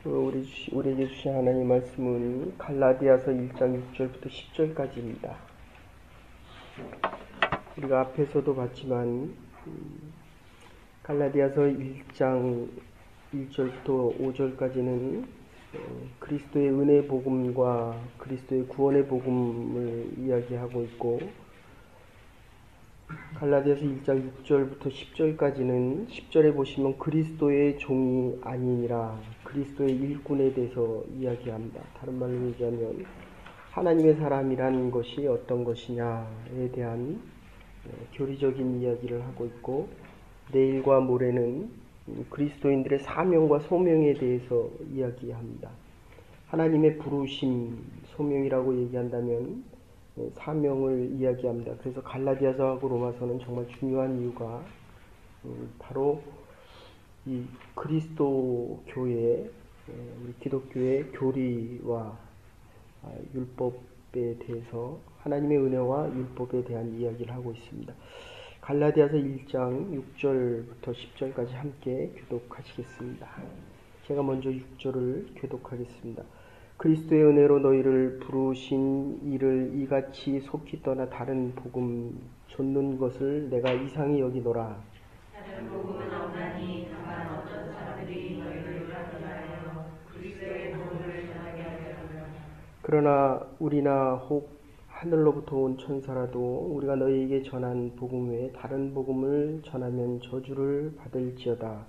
우리에게 주신 하나님 말씀은 갈라디아서 1장 6절부터 10절까지입니다. 우리가 앞에서도 봤지만 갈라디아서 1장 1절부터 5절까지는 그리스도의 은혜 복음과 그리스도의 구원의 복음을 이야기하고 있고, 갈라디아서 1장 6절부터 10절까지는 10절에 보시면 그리스도의 종이 아니니라, 그리스도의 일꾼에 대해서 이야기합니다. 다른 말로 얘기하면 하나님의 사람이란 것이 어떤 것이냐에 대한 교리적인 이야기를 하고 있고, 내일과 모레는 그리스도인들의 사명과 소명에 대해서 이야기합니다. 하나님의 부르심, 소명이라고 얘기한다면 사명을 이야기합니다. 그래서 갈라디아서하고 로마서는 정말 중요한 이유가 바로 이 그리스도 교회, 우리 기독교의 교리와 율법에 대해서, 하나님의 은혜와 율법에 대한 이야기를 하고 있습니다. 갈라디아서 1장 6절부터 10절까지 함께 교독하시겠습니다. 제가 먼저 6절을 교독하겠습니다. 그리스도의 은혜로 너희를 부르신 이를 이같이 속히 떠나 다른 복음 좇는 것을 내가 이상히 여기노라. 다른 복음은 없나니 다만 어떤 사람들이 너희를 위하여 그리스도의 복음을 전하게 하려면, 그러나 우리나 혹 하늘로부터 온 천사라도 우리가 너희에게 전한 복음 외에 다른 복음을 전하면 저주를 받을지어다.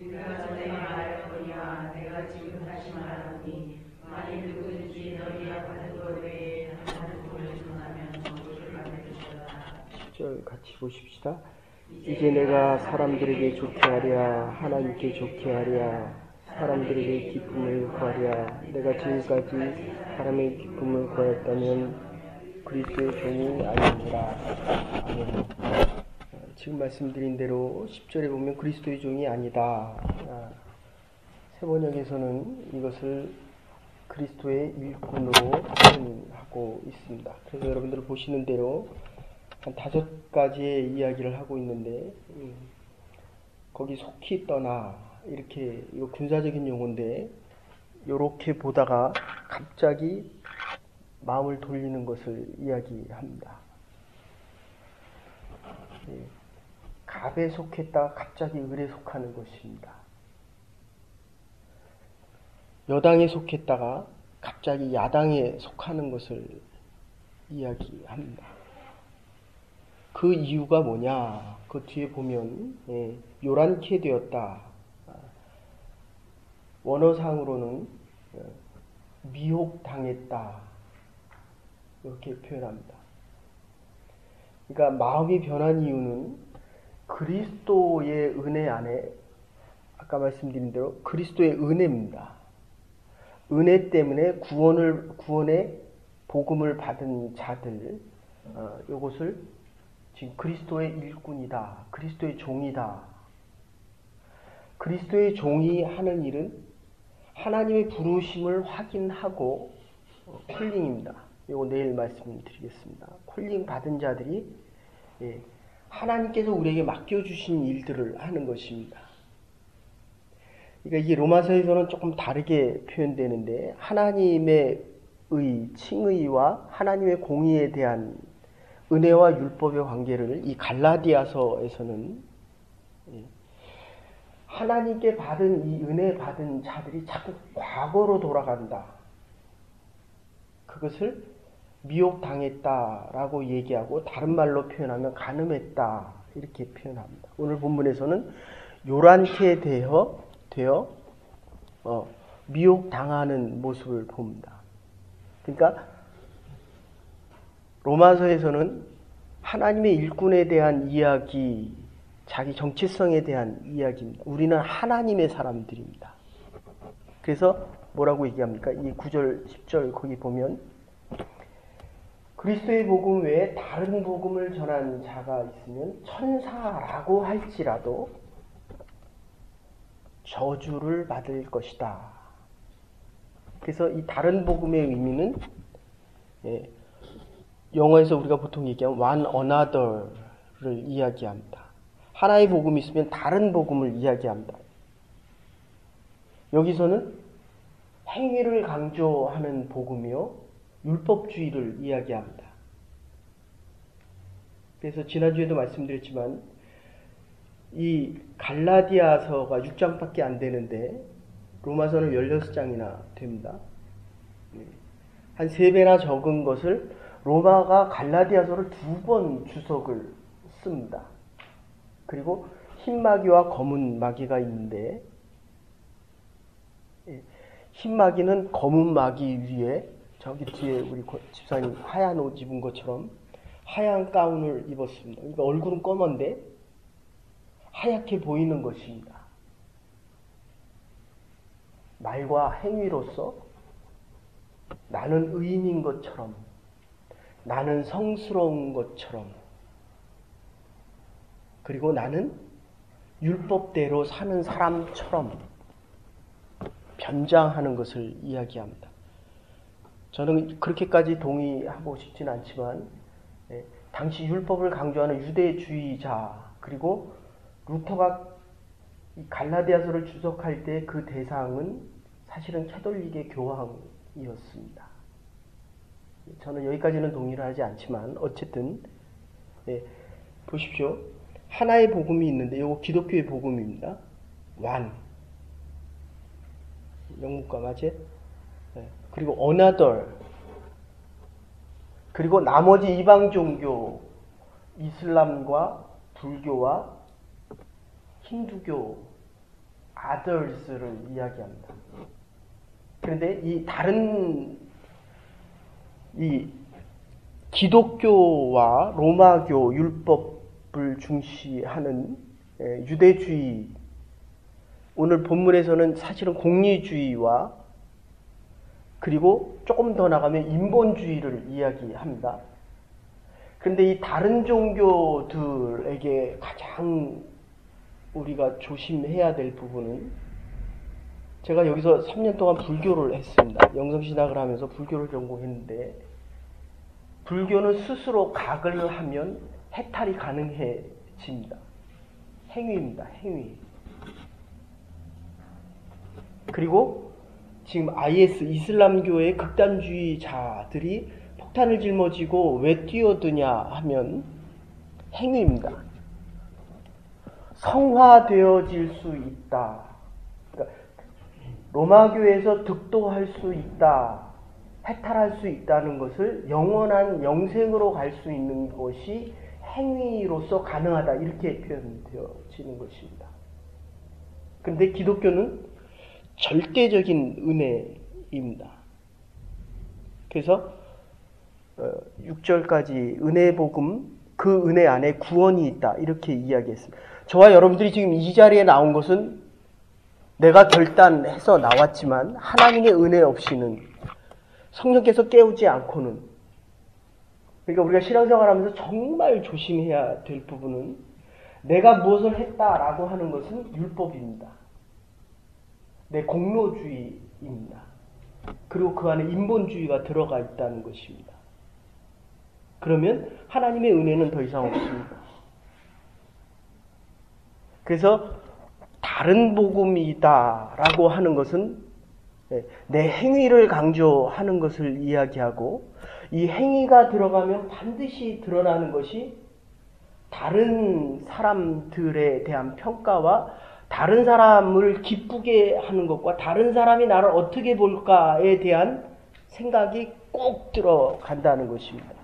우리가 전에 말하였거니와 내가 지금 다시 말하노니, 만일 누구든지 너희가 받은 것 외에 다른 복음을 전하면 저주를 받을지어다. 10절 같이 보십시다. 이제 내가 사람들에게 좋게 하랴, 하나님께 좋게 하랴, 사람들에게 기쁨을 구하랴. 내가 지금까지 사람의 기쁨을 구하였다면 그리스도의 종이 아니니라. 아멘. 지금 말씀드린 대로 10절에 보면 그리스도의 종이 아니다. 세번역에서는 이것을 그리스도의 일꾼으로 표현하고 있습니다. 그래서 여러분들 보시는 대로 한 5가지의 이야기를 하고 있는데, 거기 속히 떠나, 이렇게, 이거 군사적인 용어인데, 요렇게 보다가 갑자기 마음을 돌리는 것을 이야기합니다. 갑에 속했다가 갑자기 을에 속하는 것입니다. 여당에 속했다가 갑자기 야당에 속하는 것을 이야기합니다. 그 이유가 뭐냐? 그 뒤에 보면 요란케 되었다. 원어상으로는 미혹당했다, 이렇게 표현합니다. 그러니까 마음이 변한 이유는 그리스도의 은혜 안에, 아까 말씀드린 대로 그리스도의 은혜입니다. 은혜 때문에 구원의 복음을 받은 자들, 이것을 지금 그리스도의 일꾼이다, 그리스도의 종이다. 그리스도의 종이 하는 일은 하나님의 부르심을 확인하고, 콜링입니다. 이거 내일 말씀드리겠습니다. 콜링 받은 자들이 하나님께서 우리에게 맡겨주신 일들을 하는 것입니다. 그러니까 이게 로마서에서는 조금 다르게 표현되는데, 하나님의 칭의와 하나님의 공의에 대한 은혜와 율법의 관계를 이 갈라디아서에서는 하나님께 받은 이 은혜 받은 자들이 자꾸 과거로 돌아간다, 그것을 미혹당했다라고 얘기하고, 다른 말로 표현하면 간음했다, 이렇게 표현합니다. 오늘 본문에서는 요란케 되어 미혹당하는 모습을 봅니다. 그러니까 로마서에서는 하나님의 일꾼에 대한 이야기, 자기 정체성에 대한 이야기입니다. 우리는 하나님의 사람들입니다. 그래서 뭐라고 얘기합니까? 이 9절, 10절 거기 보면 그리스도의 복음 외에 다른 복음을 전한 자가 있으면 천사라고 할지라도 저주를 받을 것이다. 그래서 이 다른 복음의 의미는 영어에서 우리가 보통 얘기하면 one another를 이야기합니다. 하나의 복음이 있으면 다른 복음을 이야기합니다. 여기서는 행위를 강조하는 복음이요, 율법주의를 이야기합니다. 그래서 지난주에도 말씀드렸지만 이 갈라디아서가 6장밖에 안 되는데 로마서는 16장이나 됩니다. 한 3배나 적은 것을 로마가 갈라디아서를 2번 주석을 씁니다. 그리고 흰 마귀와 검은 마귀가 있는데, 흰 마귀는 검은 마귀 위에 저기 뒤에 우리 집사님 하얀 옷 입은 것처럼 하얀 가운을 입었습니다. 그러니까 얼굴은 검은데 하얗게 보이는 것입니다. 말과 행위로서 나는 의인인 것처럼, 나는 성스러운 것처럼, 그리고 나는 율법대로 사는 사람처럼 변장하는 것을 이야기합니다. 저는 그렇게까지 동의하고 싶지는 않지만 당시 율법을 강조하는 유대주의자, 그리고 루터가 이 갈라디아서를 주석할 때 그 대상은 사실은 캐톨릭의 교황이었습니다. 저는 여기까지는 동의를 하지 않지만 어쨌든 보십시오. 하나의 복음이 있는데 이거 기독교의 복음입니다. one, 영문과 맞지? 그리고 another, 그리고 나머지 이방 종교, 이슬람과 불교와 힌두교, others를 이야기합니다. 그런데 이 다른 이 기독교와 로마교 율법을 중시하는 유대주의, 오늘 본문에서는 사실은 공리주의와 그리고 조금 더 나가면 인본주의를 이야기합니다. 그런데 이 다른 종교들에게 가장 우리가 조심해야 될 부분은, 제가 여기서 3년 동안 불교를 했습니다. 영성신학을 하면서 불교를 전공했는데, 불교는 스스로 각을 하면 해탈이 가능해집니다. 행위입니다. 행위. 그리고 지금 IS, 이슬람교의 극단주의자들이 폭탄을 짊어지고 왜 뛰어드냐 하면 행위입니다. 성화되어질 수 있다. 그러니까 로마교에서 득도할 수 있다. 해탈할 수 있다는 것을 영원한 영생으로 갈 수 있는 것이 행위로서 가능하다. 이렇게 표현되어지는 것입니다. 그런데 기독교는 절대적인 은혜입니다. 그래서 6절까지 은혜 복음, 그 은혜 안에 구원이 있다. 이렇게 이야기했습니다. 저와 여러분들이 지금 이 자리에 나온 것은 내가 결단해서 나왔지만 하나님의 은혜 없이는, 성령께서 깨우지 않고는, 그러니까 우리가 신앙생활하면서 정말 조심해야 될 부분은 내가 무엇을 했다라고 하는 것은 율법입니다. 내 공로주의입니다. 그리고 그 안에 인본주의가 들어가 있다는 것입니다. 그러면 하나님의 은혜는 더 이상 없습니다. 그래서 다른 복음이다라고 하는 것은 내 행위를 강조하는 것을 이야기하고, 이 행위가 들어가면 반드시 드러나는 것이 다른 사람들에 대한 평가와 다른 사람을 기쁘게 하는 것과 다른 사람이 나를 어떻게 볼까에 대한 생각이 꼭 들어간다는 것입니다.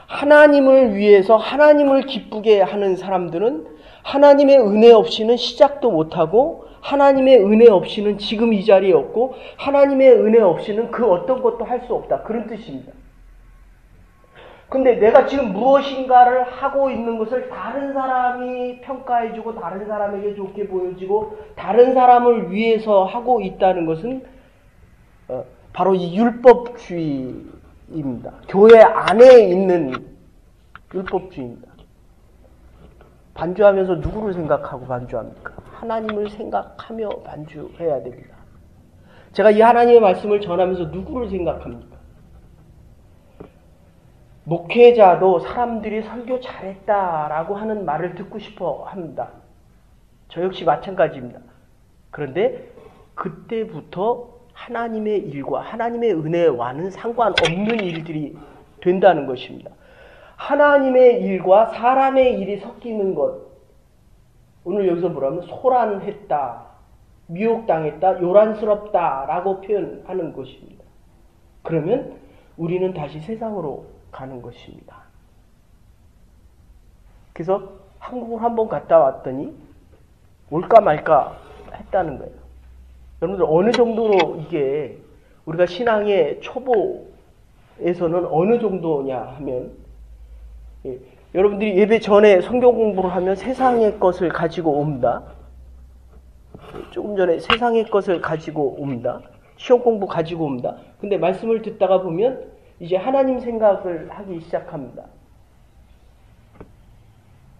하나님을 위해서 하나님을 기쁘게 하는 사람들은 하나님의 은혜 없이는 시작도 못하고, 하나님의 은혜 없이는 지금 이 자리에 없고, 하나님의 은혜 없이는 그 어떤 것도 할 수 없다. 그런 뜻입니다. 근데 내가 지금 무엇인가를 하고 있는 것을 다른 사람이 평가해주고 다른 사람에게 좋게 보여지고 다른 사람을 위해서 하고 있다는 것은 바로 이 율법주의입니다. 교회 안에 있는 율법주의입니다. 반주하면서 누구를 생각하고 반주합니까? 하나님을 생각하며 반주해야 됩니다. 제가 이 하나님의 말씀을 전하면서 누구를 생각합니까? 목회자도 사람들이 설교 잘했다라고 하는 말을 듣고 싶어 합니다. 저 역시 마찬가지입니다. 그런데 그때부터 하나님의 일과 하나님의 은혜와는 상관없는 일들이 된다는 것입니다. 하나님의 일과 사람의 일이 섞이는 것, 오늘 여기서 뭐라면 소란했다, 미혹당했다, 요란스럽다 라고 표현하는 것입니다. 그러면 우리는 다시 세상으로 가는 것입니다. 그래서 한국을 한번 갔다 왔더니 올까 말까 했다는 거예요. 여러분들 어느 정도로 이게 우리가 신앙의 초보에서는 어느 정도냐 하면, 여러분들이 예배 전에 성경 공부를 하면 세상의 것을 가지고 옵니다. 조금 전에 세상의 것을 가지고 옵니다. 시험 공부 가지고 옵니다. 근데 말씀을 듣다가 보면 이제 하나님 생각을 하기 시작합니다.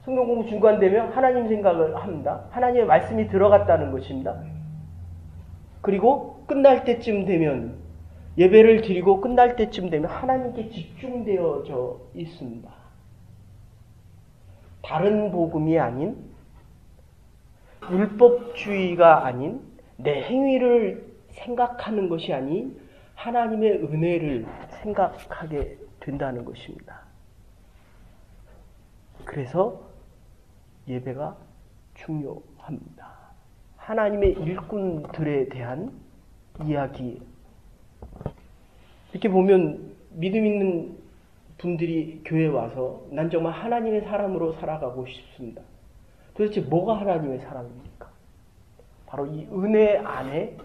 성경 공부 중간되면 하나님 생각을 합니다. 하나님의 말씀이 들어갔다는 것입니다. 그리고 끝날 때쯤 되면, 예배를 드리고 끝날 때쯤 되면 하나님께 집중되어져 있습니다. 다른 복음이 아닌, 율법주의가 아닌, 내 행위를 생각하는 것이 아닌 하나님의 은혜를 생각하게 된다는 것입니다. 그래서 예배가 중요합니다. 하나님의 일꾼들에 대한 이야기. 이렇게 보면 믿음 있는 분들이 교회에 와서 난 정말 하나님의 사람으로 살아가고 싶습니다. 도대체 뭐가 하나님의 사람입니까? 바로 이 은혜 안에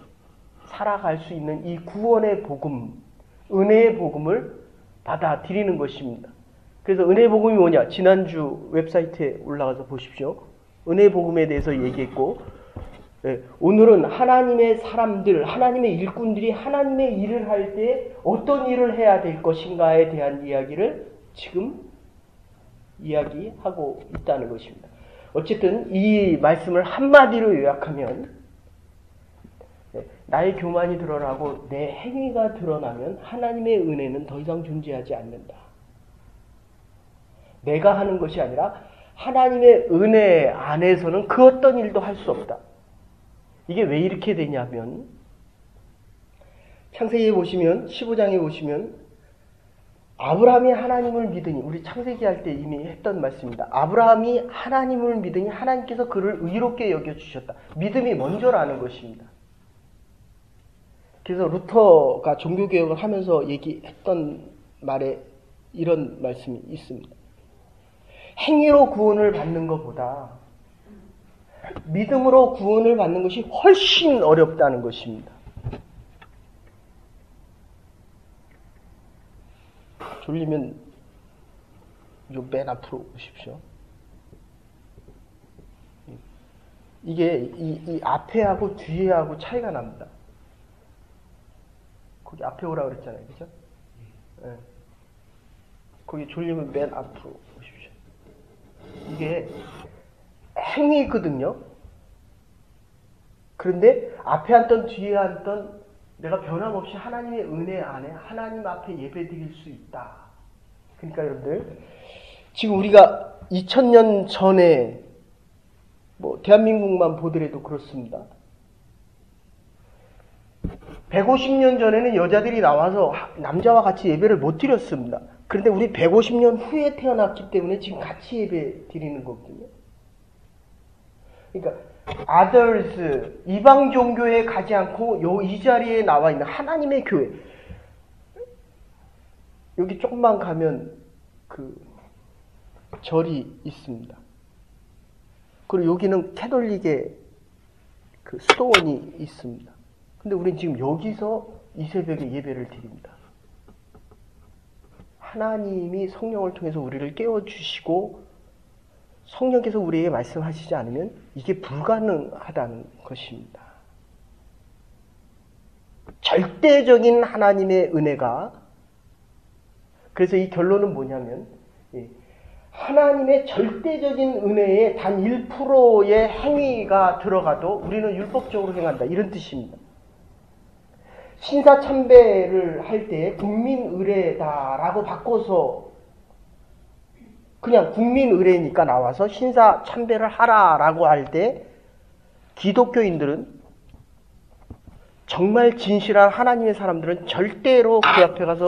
살아갈 수 있는 이 구원의 복음, 은혜의 복음을 받아들이는 것입니다. 그래서 은혜의 복음이 뭐냐? 지난주 웹사이트에 올라가서 보십시오. 은혜의 복음에 대해서 얘기했고, 오늘은 하나님의 사람들, 하나님의 일꾼들이 하나님의 일을 할 때 어떤 일을 해야 될 것인가에 대한 이야기를 지금 이야기하고 있다는 것입니다. 어쨌든 이 말씀을 한마디로 요약하면, 나의 교만이 드러나고 내 행위가 드러나면 하나님의 은혜는 더 이상 존재하지 않는다. 내가 하는 것이 아니라 하나님의 은혜 안에서는 그 어떤 일도 할 수 없다. 이게 왜 이렇게 되냐면, 창세기에 보시면, 15장에 보시면 아브라함이 하나님을 믿으니, 우리 창세기 할 때 이미 했던 말씀입니다. 아브라함이 하나님을 믿으니 하나님께서 그를 의롭게 여겨주셨다. 믿음이 먼저라는 것입니다. 그래서 루터가 종교개혁을 하면서 얘기했던 말에 이런 말씀이 있습니다. 행위로 구원을 받는 것보다 믿음으로 구원을 받는 것이 훨씬 어렵다는 것입니다. 졸리면 요 맨 앞으로 오십시오. 이게 이 앞에하고 뒤에하고 차이가 납니다. 거기 앞에 오라 그랬잖아요, 그죠? 네. 거기 졸리면 맨 앞으로 오십시오. 이게 행위거든요. 그런데 앞에 앉던 뒤에 앉던 내가 변함없이 하나님의 은혜 안에 하나님 앞에 예배 드릴 수 있다. 그러니까 여러분들, 지금 우리가 2000년 전에 대한민국만 보더라도 그렇습니다. 150년 전에는 여자들이 나와서 남자와 같이 예배를 못 드렸습니다. 그런데 우리 150년 후에 태어났기 때문에 지금 같이 예배 드리는 거거든요. 그러니까 others, 이방 종교에 가지 않고 이 자리에 나와 있는 하나님의 교회, 여기 조금만 가면 그 절이 있습니다. 그리고 여기는 캐톨릭의 그 수도원이 있습니다. 근데 우리는 지금 여기서 이 새벽에 예배를 드립니다. 하나님이 성령을 통해서 우리를 깨워주시고 성령께서 우리에게 말씀하시지 않으면 이게 불가능하다는 것입니다. 절대적인 하나님의 은혜가, 그래서 이 결론은 뭐냐면, 하나님의 절대적인 은혜에 단 1%의 행위가 들어가도 우리는 율법적으로 행한다, 이런 뜻입니다. 신사참배를 할 때 국민의례다라고 바꿔서 그냥 국민의례니까 나와서 신사참배를 하라라고 할 때 기독교인들은 정말 진실한 하나님의 사람들은 절대로 그 앞에 가서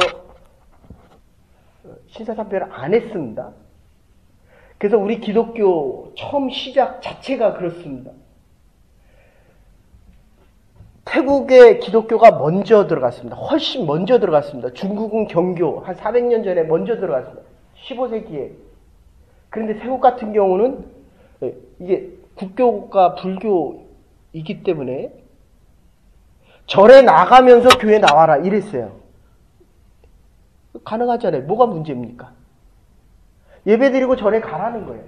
신사참배를 안 했습니다. 그래서 우리 기독교 처음 시작 자체가 그렇습니다. 태국의 기독교가 먼저 들어갔습니다. 훨씬 먼저 들어갔습니다. 중국은 경교 한 400년 전에 먼저 들어갔습니다. 15세기에. 그런데 태국 같은 경우는 이게 국교가 불교이기 때문에 절에 나가면서 교회 나와라 이랬어요. 가능하잖아요. 뭐가 문제입니까? 예배드리고 절에 가라는 거예요.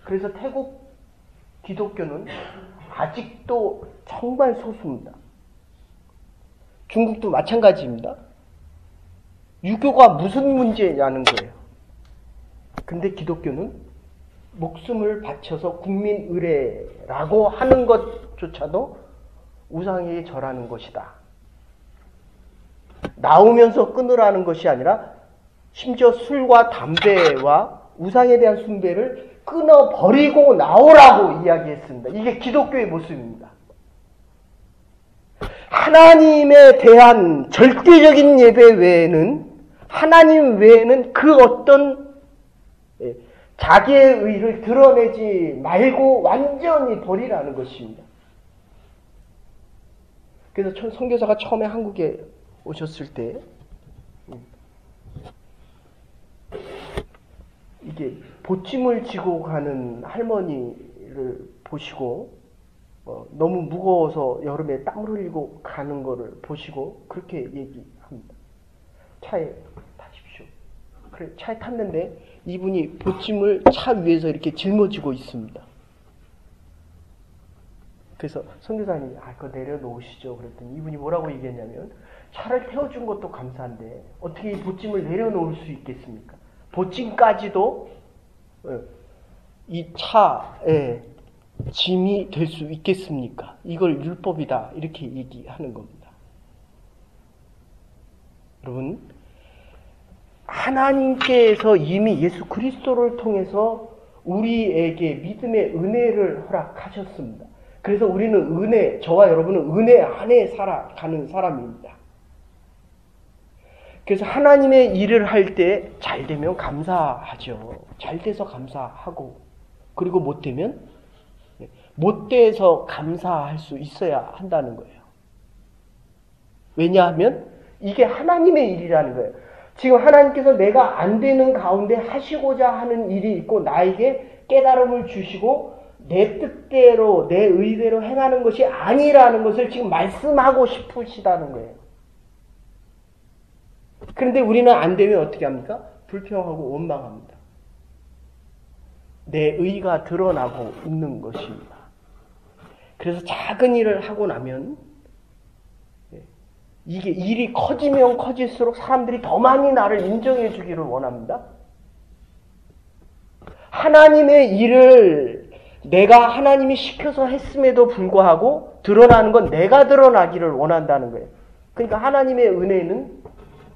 그래서 태국 기독교는 아직도 정말 소수입니다. 중국도 마찬가지입니다. 유교가 무슨 문제냐는 거예요. 근데 기독교는 목숨을 바쳐서 국민의례라고 하는 것조차도 우상에게 절하는 것이다. 나오면서 끊으라는 것이 아니라 심지어 술과 담배와 우상에 대한 숭배를 끊어버리고 나오라고 이야기했습니다. 이게 기독교의 모습입니다. 하나님에 대한 절대적인 예배 외에는, 하나님 외에는 그 어떤 자기의 의를 드러내지 말고 완전히 버리라는 것입니다. 그래서 선교사가 처음에 한국에 오셨을 때 이게 보찜을 지고 가는 할머니를 보시고 너무 무거워서 여름에 땀을 흘리고 가는 거를 보시고 그렇게 얘기합니다. 차에 타십시오. 그래 차에 탔는데 이분이 보찜을 차 위에서 이렇게 짊어지고 있습니다. 그래서 선교사님이 그거 내려놓으시죠. 그랬더니 이분이 뭐라고 얘기했냐면 차를 태워준 것도 감사한데 어떻게 이 보찜을 내려놓을 수 있겠습니까? 보찜까지도 이 차에 짐이 될 수 있겠습니까? 이걸 율법이다 이렇게 얘기하는 겁니다. 여러분, 하나님께서 이미 예수 그리스도를 통해서 우리에게 믿음의 은혜를 허락하셨습니다. 그래서 우리는 은혜, 저와 여러분은 은혜 안에 살아가는 사람입니다. 그래서 하나님의 일을 할 때 잘 되면 감사하죠. 잘 돼서 감사하고, 그리고 못 되면 못 돼서 감사할 수 있어야 한다는 거예요. 왜냐하면 이게 하나님의 일이라는 거예요. 지금 하나님께서 내가 안 되는 가운데 하시고자 하는 일이 있고 나에게 깨달음을 주시고 내 뜻대로 내 의대로 행하는 것이 아니라는 것을 지금 말씀하고 싶으시다는 거예요. 그런데 우리는 안 되면 어떻게 합니까? 불평하고 원망합니다. 내 의가 드러나고 있는 것입니다. 그래서 작은 일을 하고 나면 이게 일이 커지면 커질수록 사람들이 더 많이 나를 인정해 주기를 원합니다. 하나님의 일을 내가 하나님이 시켜서 했음에도 불구하고 드러나는 건 내가 드러나기를 원한다는 거예요. 그러니까 하나님의 은혜는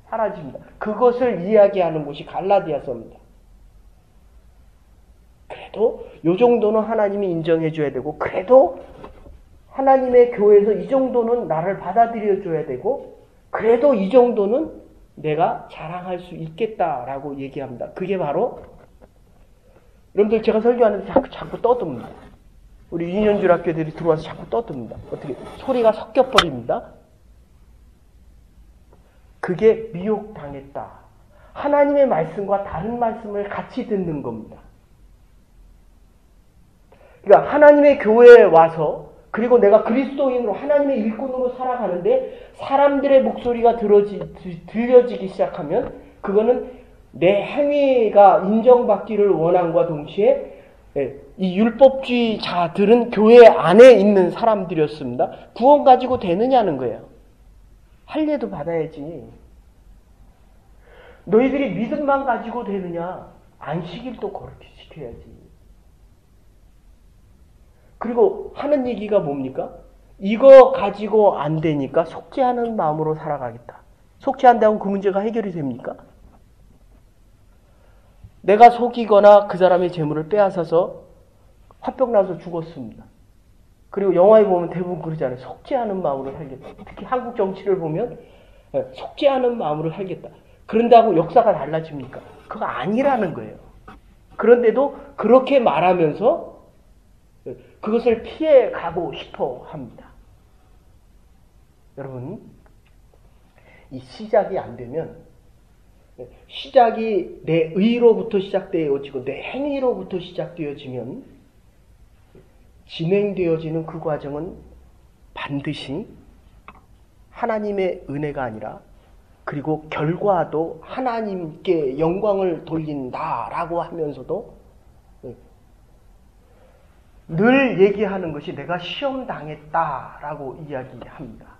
사라집니다. 그것을 이야기하는 곳이 갈라디아서입니다. 그래도 이 정도는 하나님이 인정해 줘야 되고, 그래도 하나님의 교회에서 이 정도는 나를 받아들여 줘야 되고, 그래도 이 정도는 내가 자랑할 수 있겠다라고 얘기합니다. 그게 바로 여러분들 제가 설교하는데 자꾸 떠듭니다. 우리 유년줄 학교들이 들어와서 자꾸 떠듭니다. 어떻게 소리가 섞여버립니다. 그게 미혹당했다. 하나님의 말씀과 다른 말씀을 같이 듣는 겁니다. 그러니까 하나님의 교회에 와서, 그리고 내가 그리스도인으로 하나님의 일꾼으로 살아가는데 사람들의 목소리가 들려지기 시작하면 그거는 내 행위가 인정받기를 원함과 동시에 이 율법주의자들은 교회 안에 있는 사람들이었습니다. 구원 가지고 되느냐는 거예요. 할례도 받아야지. 너희들이 믿음만 가지고 되느냐? 안식일도 그렇게 지켜야지. 그리고 하는 얘기가 뭡니까? 이거 가지고 안 되니까 속죄하는 마음으로 살아가겠다. 속죄한다고 그 문제가 해결이 됩니까? 내가 속이거나 그 사람의 재물을 빼앗아서 화병 나서 죽었습니다. 그리고 영화에 보면 대부분 그러잖아요. 속죄하는 마음으로 살겠다. 특히 한국 정치를 보면 속죄하는 마음으로 살겠다. 그런다고 역사가 달라집니까? 그거 아니라는 거예요. 그런데도 그렇게 말하면서 그것을 피해가고 싶어 합니다. 여러분, 이 시작이 안 되면 시작이 내 의로부터 시작되어지고 내 행위로부터 시작되어지면 진행되어지는 그 과정은 반드시 하나님의 은혜가 아니라 그리고 결과도 하나님께 영광을 돌린다라고 하면서도 늘 얘기하는 것이 내가 시험 당했다라고 이야기합니다.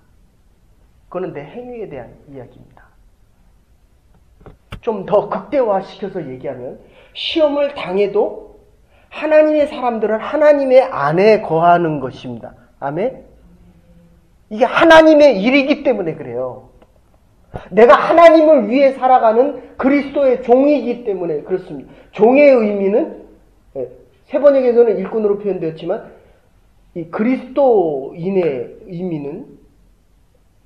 그거는 내 행위에 대한 이야기입니다. 좀 더 극대화시켜서 얘기하면 시험을 당해도 하나님의 사람들은 하나님의 안에 거하는 것입니다. 아멘? 이게 하나님의 일이기 때문에 그래요. 내가 하나님을 위해 살아가는 그리스도의 종이기 때문에 그렇습니다. 종의 의미는 세번역에서는 일꾼으로 표현되었지만 이 그리스도인의 의미는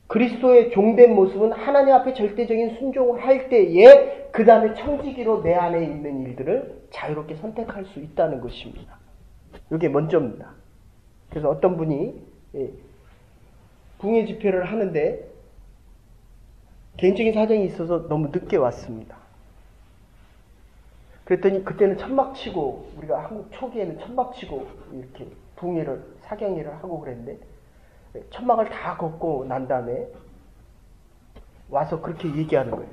그리스도의 종된 모습은 하나님 앞에 절대적인 순종을 할 때에 그 다음에 청지기로 내 안에 있는 일들을 자유롭게 선택할 수 있다는 것입니다. 이게 먼저입니다. 그래서 어떤 분이 붕괴 집회를 하는데 개인적인 사정이 있어서 너무 늦게 왔습니다. 그랬더니 그때는 천막치고 우리가 한국 초기에는 천막치고 이렇게 붕괴를 사경회를 하고 그랬는데 천막을 다 걷고 난 다음에 와서 그렇게 얘기하는 거예요.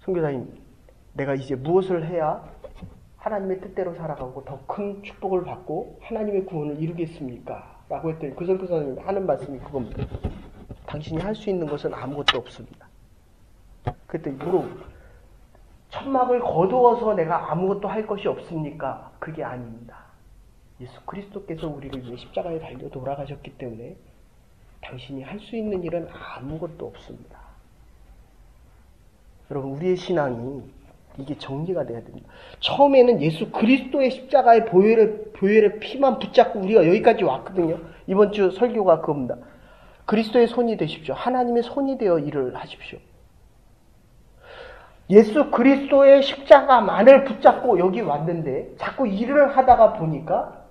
선교사님, 내가 이제 무엇을 해야 하나님의 뜻대로 살아가고 더 큰 축복을 받고 하나님의 구원을 이루겠습니까? 라고 했더니 그 선교사님이 하는 말씀이 그겁니다. 당신이 할 수 있는 것은 아무것도 없습니다. 그랬더니 천막을 거두어서 내가 아무것도 할 것이 없습니까? 그게 아닙니다. 예수 그리스도께서 우리를 위해 십자가에 달려 돌아가셨기 때문에 당신이 할 수 있는 일은 아무것도 없습니다. 여러분, 우리의 신앙이 이게 정리가 돼야 됩니다. 처음에는 예수 그리스도의 십자가의 보혈의 피만 붙잡고 우리가 여기까지 왔거든요. 이번 주 설교가 그겁니다. 그리스도의 손이 되십시오. 하나님의 손이 되어 일을 하십시오. 예수 그리스도의 십자가만을 붙잡고 여기 왔는데 자꾸 일을 하다가 보니까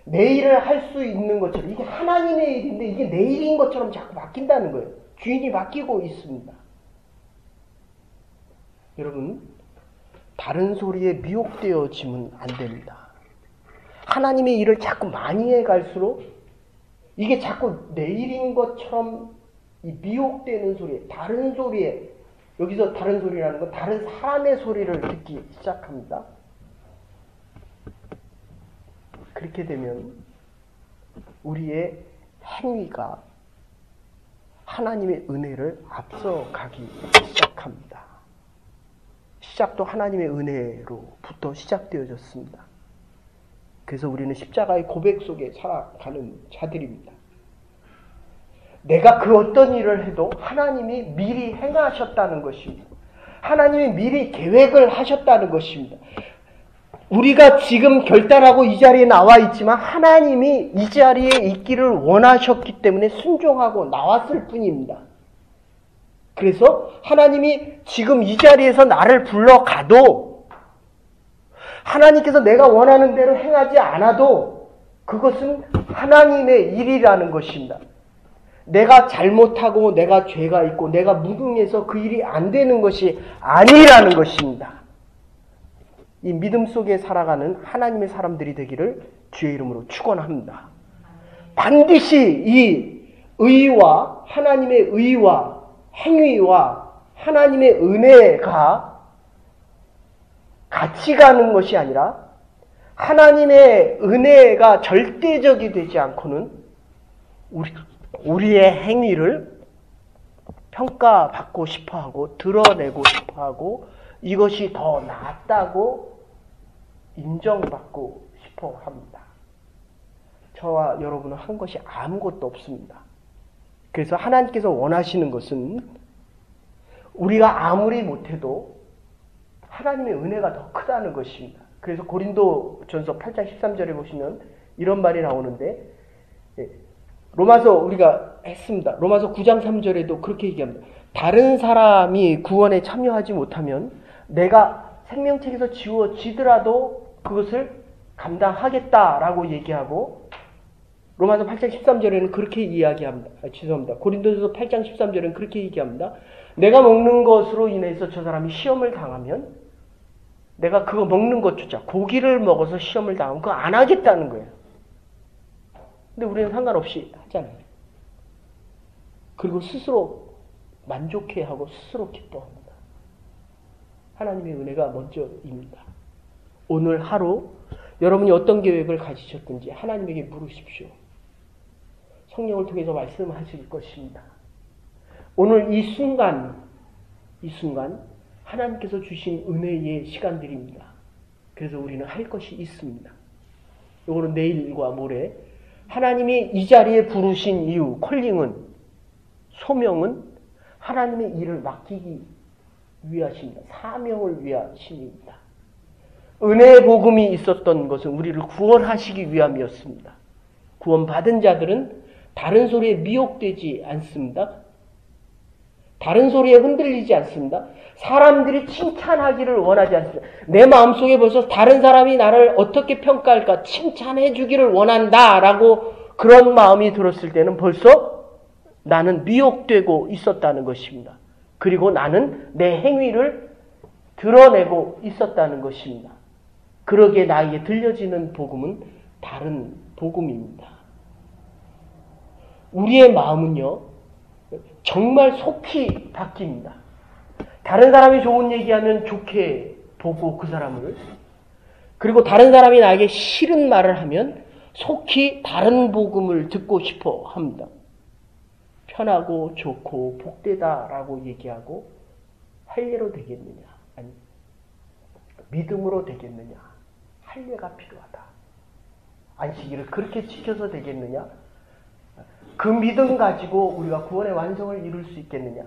내 일을 할 수 있는 것처럼 이게 하나님의 일인데 이게 내 일인 것처럼 자꾸 바뀐다는 거예요. 주인이 바뀌고 있습니다. 여러분, 다른 소리에 미혹되어지면 안 됩니다. 하나님의 일을 자꾸 많이 해갈수록 이게 자꾸 내 일인 것처럼 이 미혹되는 소리에, 다른 소리에, 여기서 다른 소리라는 건 다른 사람의 소리를 듣기 시작합니다. 그렇게 되면 우리의 행위가 하나님의 은혜를 앞서가기 시작합니다. 시작도 하나님의 은혜로부터 시작되어졌습니다. 그래서 우리는 십자가의 고백 속에 살아가는 자들입니다. 내가 그 어떤 일을 해도 하나님이 미리 행하셨다는 것입니다. 하나님이 미리 계획을 하셨다는 것입니다. 우리가 지금 결단하고 이 자리에 나와 있지만 하나님이 이 자리에 있기를 원하셨기 때문에 순종하고 나왔을 뿐입니다. 그래서 하나님이 지금 이 자리에서 나를 불러가도 하나님께서 내가 원하는 대로 행하지 않아도 그것은 하나님의 일이라는 것입니다. 내가 잘못하고 내가 죄가 있고 내가 무능해서 그 일이 안 되는 것이 아니라는 것입니다. 이 믿음 속에 살아가는 하나님의 사람들이 되기를 주의 이름으로 축원합니다. 반드시 이 의와 하나님의 의와 행위와 하나님의 은혜가 같이 가는 것이 아니라 하나님의 은혜가 절대적이 되지 않고는 우리의 행위를 평가받고 싶어하고 드러내고 싶어하고 이것이 더 낫다고 인정받고 싶어합니다. 저와 여러분은 한 것이 아무것도 없습니다. 그래서 하나님께서 원하시는 것은 우리가 아무리 못해도 하나님의 은혜가 더 크다는 것입니다. 그래서 고린도전서 8장 13절에 보시면 이런 말이 나오는데 로마서 우리가 했습니다. 로마서 9장 3절에도 그렇게 얘기합니다. 다른 사람이 구원에 참여하지 못하면 내가 생명책에서 지워지더라도 그것을 감당하겠다라고 얘기하고 로마서 8장 13절에는 그렇게 이야기합니다. 죄송합니다. 고린도서 8장 13절에는 그렇게 얘기합니다. 내가 먹는 것으로 인해서 저 사람이 시험을 당하면 내가 그거 먹는 것조차 고기를 먹어서 시험을 당하면 그거 안 하겠다는 거예요. 근데 우리는 상관없이 하잖아요. 그리고 스스로 만족해하고 스스로 기뻐합니다. 하나님의 은혜가 먼저입니다. 오늘 하루 여러분이 어떤 계획을 가지셨든지 하나님에게 물으십시오. 성령을 통해서 말씀하실 것입니다. 오늘 이 순간 하나님께서 주신 은혜의 시간들입니다. 그래서 우리는 할 것이 있습니다. 이거는 내일과 모레 하나님이 이 자리에 부르신 이유, 콜링은, 소명은 하나님의 일을 맡기기 위하십니다. 사명을 위하심입니다. 은혜의 복음이 있었던 것은 우리를 구원하시기 위함이었습니다. 구원받은 자들은 다른 소리에 미혹되지 않습니다. 다른 소리에 흔들리지 않습니다. 사람들이 칭찬하기를 원하지 않습니다. 내 마음속에 벌써 다른 사람이 나를 어떻게 평가할까 칭찬해 주기를 원한다라고 그런 마음이 들었을 때는 벌써 나는 미혹되고 있었다는 것입니다. 그리고 나는 내 행위를 드러내고 있었다는 것입니다. 그러기에 나에게 들려지는 복음은 다른 복음입니다. 우리의 마음은요, 정말 속히 바뀝니다. 다른 사람이 좋은 얘기하면 좋게 보고 그 사람을, 그리고 다른 사람이 나에게 싫은 말을 하면 속히 다른 복음을 듣고 싶어 합니다. 편하고 좋고 복되다라고 얘기하고 할례로 되겠느냐, 아니 믿음으로 되겠느냐, 할례가 필요하다. 안식일을 그렇게 지켜서 되겠느냐, 그 믿음 가지고 우리가 구원의 완성을 이룰 수 있겠느냐?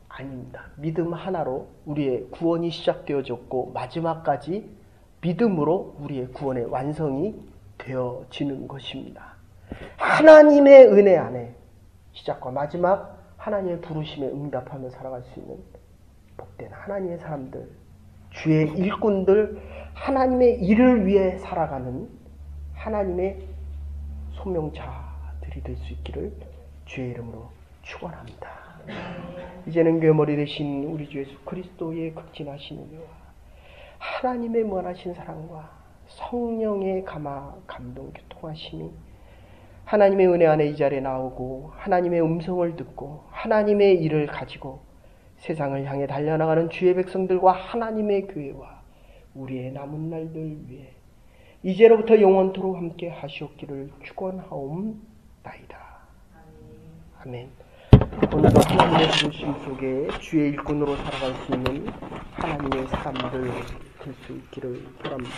아닙니다. 믿음 하나로 우리의 구원이 시작되어졌고 마지막까지 믿음으로 우리의 구원의 완성이 되어지는 것입니다. 하나님의 은혜 안에 시작과 마지막 하나님의 부르심에 응답하며 살아갈 수 있는 복된 하나님의 사람들, 주의 일꾼들, 하나님의 일을 위해 살아가는 하나님의 소명자들이 될 수 있기를 주의 이름으로 축원합니다. 이제는 괴머리 되신 우리 주 예수 그리스도의 극진하신 은혜와 하나님의 무한하신 사랑과 성령의 감동 교통하심이 하나님의 은혜 안에 이 자리에 나오고 하나님의 음성을 듣고 하나님의 일을 가지고 세상을 향해 달려나가는 주의 백성들과 하나님의 교회와 우리의 남은 날들 위해 이제로부터 영원토록 함께 하시옵기를 축원하옵나이다. 아멘. 오늘도 하나님의 부르심 속에 주의 일꾼으로 살아갈 수 있는 하나님의 사람들 될 수 있기를 바랍니다.